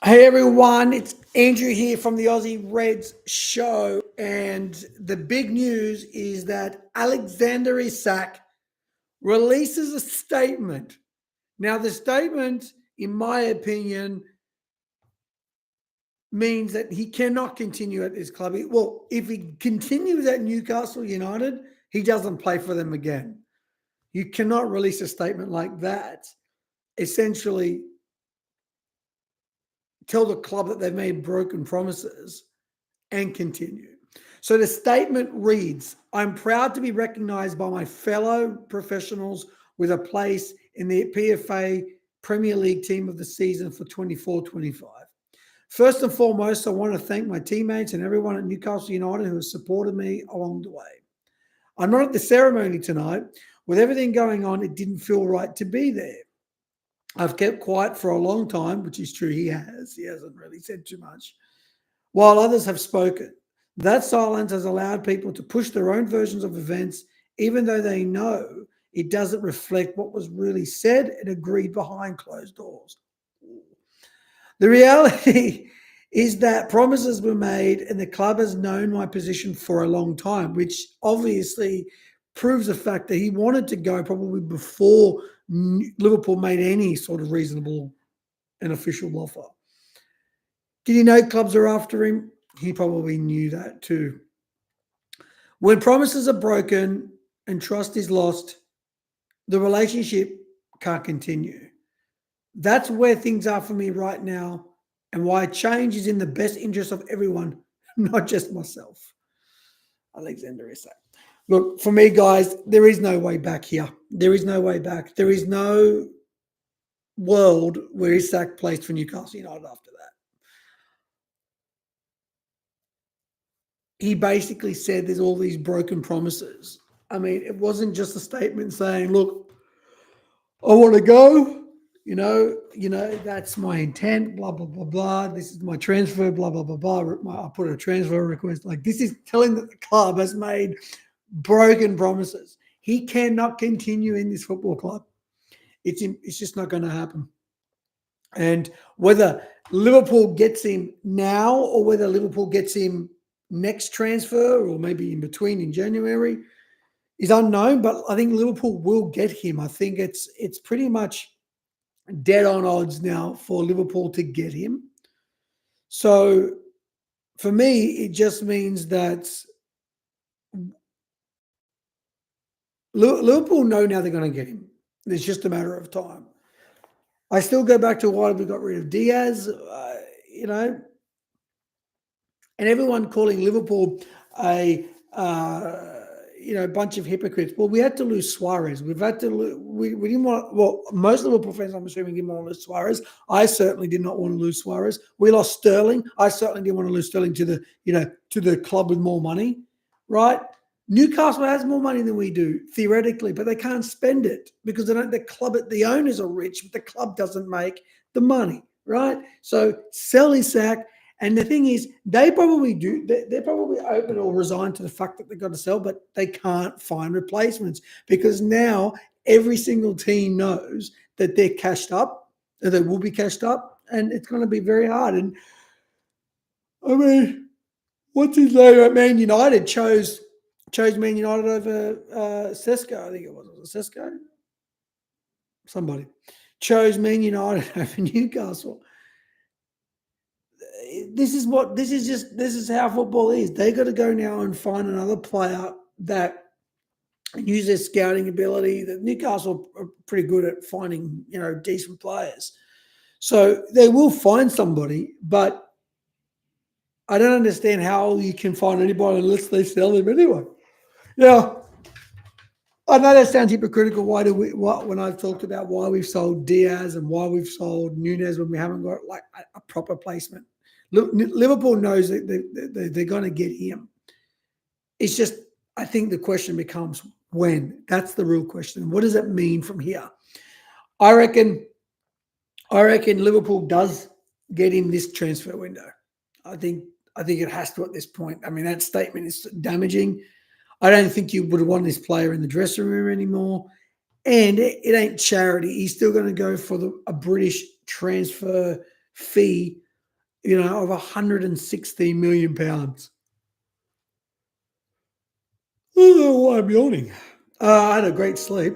Hey everyone, it's Andrew here from the Aussie Reds show, and the big news is that Alexander Isak releases a statement. Now, the statement, in my opinion, means that he cannot continue at this club. Well, if he continues at Newcastle United, he doesn't play for them again. You cannot release a statement like that. Essentially, tell the club that they've made broken promises and continue. So the statement reads, I'm proud to be recognized by my fellow professionals with a place in the PFA Premier League team of the season for 24-25. First and foremost, I want to thank my teammates and everyone at Newcastle United who has supported me along the way. I'm not at the ceremony tonight. With everything going on, it didn't feel right to be there. I've kept quiet for a long time, which is true. He has. He hasn't really said too much, while others have spoken. That silence has allowed people to push their own versions of events, even though they know it doesn't reflect what was really said and agreed behind closed doors. The reality is that promises were made and the club has known my position for a long time, which obviously proves the fact that he wanted to go probably before Liverpool made any sort of reasonable and official offer. Did he know clubs are after him? He probably knew that too. When promises are broken and trust is lost, the relationship can't continue. That's where things are for me right now and why change is in the best interest of everyone, not just myself. Alexander Isak. Look, for me, guys, there is no way back here. There is no way back. There is no world where Isak plays for Newcastle United after that. He basically said there's all these broken promises. I mean, it wasn't just a statement saying, look, I want to go, that's my intent, blah, blah, blah, blah. This is my transfer, blah, blah, blah, blah. I put a transfer request. Like, this is telling that the club has made broken promises. He cannot continue in this football club. It's just not going to happen. And whether Liverpool gets him now or whether Liverpool gets him next transfer or maybe in between in January is unknown, but I think Liverpool will get him. I think it's pretty much dead on odds now for Liverpool to get him. So for me, it just means that Liverpool know now they're going to get him. It's just a matter of time. I still go back to why we got rid of Diaz, and everyone calling Liverpool a bunch of hypocrites. Well, we had to lose Suarez. We didn't want. Well, most Liverpool fans, I'm assuming, didn't want to lose Suarez. I certainly did not want to lose Suarez. We lost Sterling. I certainly didn't want to lose Sterling to the club with more money, right? Newcastle has more money than we do theoretically, but they can't spend it because the owners are rich, but the club doesn't make the money, right? So sell Isak. And the thing is, they probably do. They're probably open or resigned to the fact that they've got to sell, but they can't find replacements because now every single team knows that they're cashed up, that they will be cashed up, and it's going to be very hard. And I mean, what's his name at Man United chose Man United over Sesko. I think it was Sesko. Somebody chose Man United over Newcastle. This is how football is. They got to go now and find another player that use their scouting ability. The Newcastle are pretty good at finding, decent players. So they will find somebody, but I don't understand how you can find anybody unless they sell them anyway. Now, I know that sounds hypocritical. When I've talked about why we've sold Diaz and why we've sold Nunez when we haven't got like a proper placement. Liverpool knows that they're going to get him. It's just, I think the question becomes when. That's the real question. What does it mean from here? I reckon Liverpool does get him this transfer window. I think it has to at this point. I mean, that statement is damaging. I don't think you would want this player in the dressing room anymore. And it ain't charity. He's still going to go for a British transfer fee of 116 million pounds. Oh, I'm yawning. I had a great sleep.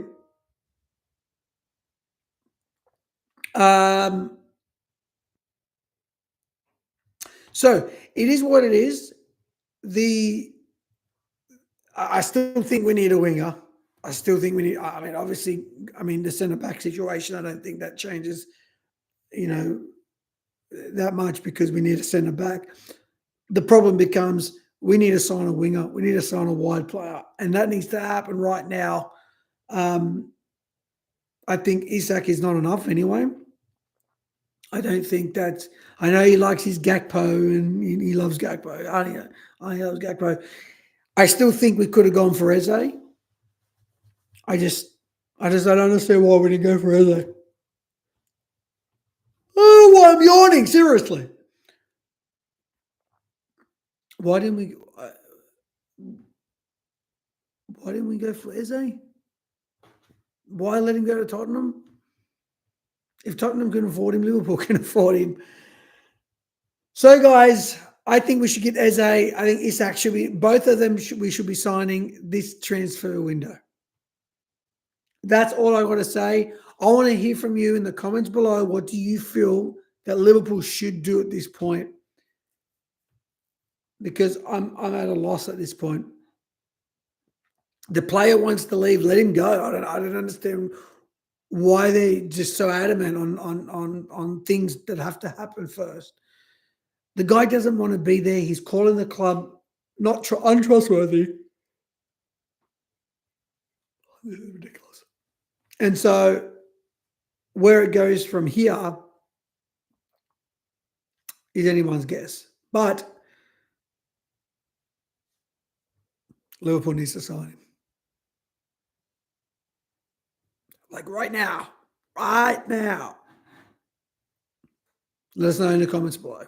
Um, so it is what it is. The I still think we need a winger. I still think we need. I mean, obviously, the centre back situation. I don't think that changes. You know that much because we need a centre back. The problem becomes we need to sign a winger. We need to sign a wide player, and that needs to happen right now. Um, I think ISAK is not enough anyway. I don't think that's. I know he likes his Gakpo and he loves Gakpo. I loves Gakpo. I still think we could have gone for Eze. I just, I just don't understand why we didn't go for Eze. Oh, why I'm yawning. Seriously, why didn't we? Why didn't we go for Eze? Why let him go to Tottenham? If Tottenham can afford him, Liverpool can afford him. So, guys, I think we should get Eze. I think Isak should be, both of them, we should be signing this transfer window. That's all I got to say. I want to hear from you in the comments below. What do you feel that Liverpool should do at this point? Because I'm at a loss at this point. The player wants to leave, let him go. I don't understand why they're just so adamant on things that have to happen first. The guy doesn't want to be there. He's calling the club not untrustworthy. This is ridiculous. And so where it goes from here is anyone's guess. But Liverpool needs to sign him. Like right now. Right now. Let us know in the comments below.